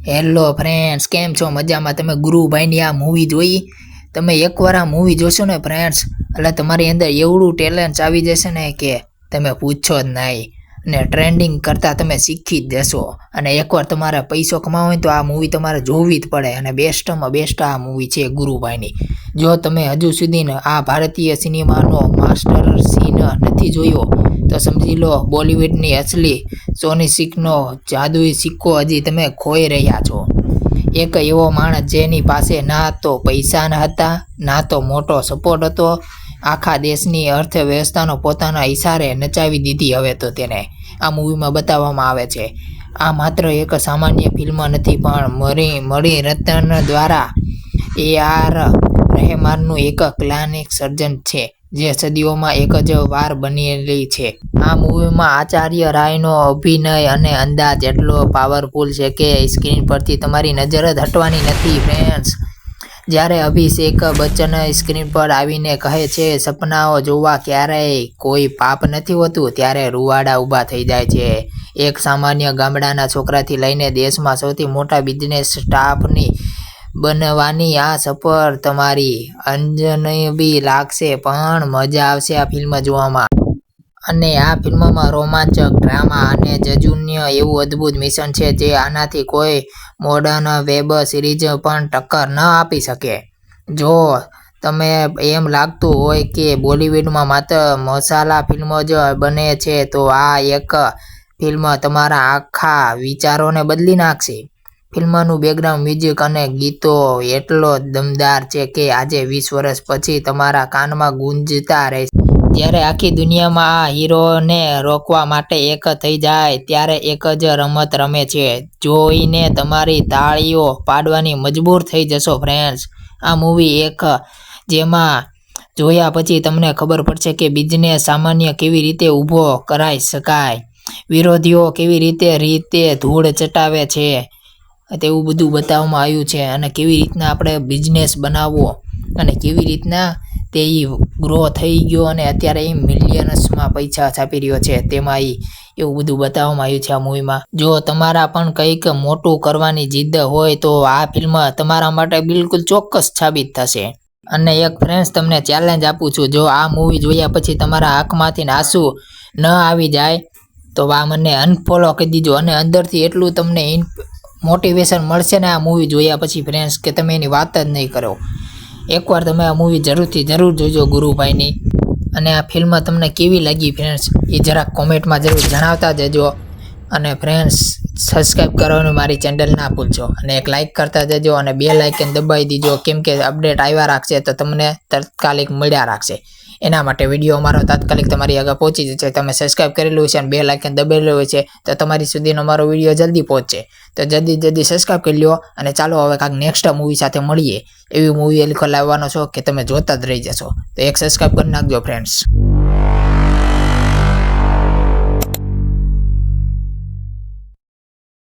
Hello friends, કેમ છો? મજામાં? તમે ગુરુભાઈની આ મૂવી જોઈ? તમે એકવાર આ મૂવી જોશો ને ફ્રેન્ડ્સ, એટલે તમારી અંદર એવડું ટેલેન્ટ આવી જશે ને કે તમે પૂછો જ નહીં. અને ટ્રેન્ડિંગ કરતાં તમે શીખી જ જશો. અને એકવાર તમારે પૈસો કમાવો હોય તો આ મૂવી તમારે જોવી જ પડે. અને બેસ્ટમાં બેસ્ટ આ મૂવી છે ગુરુભાઈની. જો તમે હજુ સુધી આ ભારતીય સિનેમાનો માસ્ટર સીન નથી જોયો તો સમજી લો બોલિવૂડની અસલી સોની સિક્કનો જાદુઈ સિક્કો હજી તમે ખોઈ રહ્યા છો. એક એવો માણસ જેની પાસે ના તો પૈસા હતા, ના તો મોટો સપોર્ટ હતો, આખા દેશની અર્થવ્યવસ્થાનો પોતાના ઈશારે નચાવી દીધી. હવે તો તેને આ મૂવીમાં બતાવવામાં આવે છે. આ માત્ર એક સામાન્ય ફિલ્મ નથી, પણ મણિરત્ન દ્વારા AR રહેમાનનું એક ક્લાસિક સર્જન છે જે સદીઓમાં એક જ વાર બનેલી છે. આ મૂવીમાં આચાર્ય રાયનો અભિનય અને અંદાજ એટલો પાવરફુલ છે કે સ્ક્રીન પરથી તમારી નજર જ હટવાની નથી ફ્રેન્ડ્સ. જ્યારે અભિષેક બચ્ચન સ્ક્રીન પર આવીને કહે છે સપનાઓ જોવા ક્યારેય કોઈ પાપ નથી હોતું, ત્યારે રૂવાડા ઊભા થઈ જાય છે. એક સામાન્ય ગામડાના છોકરાથી લઈને દેશમાં સૌથી મોટા બિઝનેસ સ્ટાફની બનવાની આ સફર તમારી અજનબી લાગશે, પણ મજા આવશે આ ફિલ્મ જોવામાં. અને આ ફિલ્મમાં રોમાંચક, ડ્રામા અને જજુન્ય એવું અદ્ભુત મિશ્રણ છે જે આનાથી કોઈ મોડર્ન વેબ સિરીઝ પણ ટક્કર ન આપી શકે. જો તમે એમ લાગતું હોય કે બોલિવૂડમાં માત્ર મસાલા ફિલ્મો જ બને છે તો આ એક ફિલ્મ તમારા આખા વિચારોને બદલી નાખશે. ફિલ્મનું બેકગ્રાઉન્ડ મ્યુઝિક અને ગીતો એટલો દમદાર છે કે આજે 20 વર્ષ પછી તમારા કાનમાં ગુંજતા રહેશે. જ્યારે આખી દુનિયામાં આ હીરોને રોકવા માટે એક થઈ જાય ત્યારે એક જ રમત રમે છે, જોઈને તમારી તાળીઓ પાડવાની મજબૂર થઈ જશો ફ્રેન્ડ્સ. આ મૂવી એક જેમાં જોયા પછી તમને ખબર પડશે કે બિઝનેસ સામાન્ય કેવી રીતે ઊભો કરાઈ શકાય, વિરોધીઓ કેવી રીતે ધૂળ ચટાવે છે, તેવું બધું બતાવવામાં આવ્યું છે. અને કેવી રીતના આપણે બિઝનેસ બનાવવો અને કેવી રીતના તે ગ્રો થઈ ગયો અને અત્યારે એ મિલિયન્સમાં પૈસા છાપી રહ્યો છે, તેમાં એવું બધું બતાવવામાં આવ્યું છે આ મૂવીમાં. જો તમારા પણ કંઈક મોટું કરવાની જીદ હોય તો આ ફિલ્મ તમારા માટે બિલકુલ ચોક્કસ સાબિત થશે. અને એક ફ્રેન્ડ્સ, તમને ચેલેન્જ આપું છું, જો આ મૂવી જોયા પછી તમારા આંખમાંથી આંસુ ન આવી જાય તો આ મને અનફોલો કરી દીજો. અને અંદરથી એટલું તમને મોટિવેશન મળશે ને આ મૂવી જોયા પછી ફ્રેન્ડ્સ કે તમે એની વાત જ નહીં કરો. એકવાર તમે આ મૂવી જરૂર જોજો ગુરુભાઈની. અને આ ફિલ્મ તમને કેવી લાગી ફ્રેન્ડ્સ એ જરાક કોમેન્ટમાં જરૂર જણાવતા જજો. અને ફ્રેન્ડ્સ, સબસ્ક્રાઈબ કરવાનું મારી ચેનલ ના ભૂલજો અને એક લાઇક કરતા જજો અને બેલ આઇકન દબાવી દીજો, કેમ કે અપડેટ આવ્યા રાખશે તો તમને તાત્કાલિક મળ્યા રાખશે. એના માટે વિડીયો અમારો તાત્કાલિક તમારી આગળ પહોંચી જશે. તમે સબસ્ક્રાઈબ કરેલું છે અને બેલ આઇકન દબાવેલું હોય છે તો તમારી સુધીનો અમારો વિડીયો જલ્દી પહોંચશે. તો જલ્દી સબસ્ક્રાઈબ કરી લો. અને ચાલો હવે કાંઈક નેક્સ્ટ મૂવી સાથે મળીએ. એવી મૂવી એ લાવવાનો છો કે તમે જોતા જ રહી જશો. તો એક સબસ્ક્રાઈબ કરી નાખજો ફ્રેન્ડ્સ.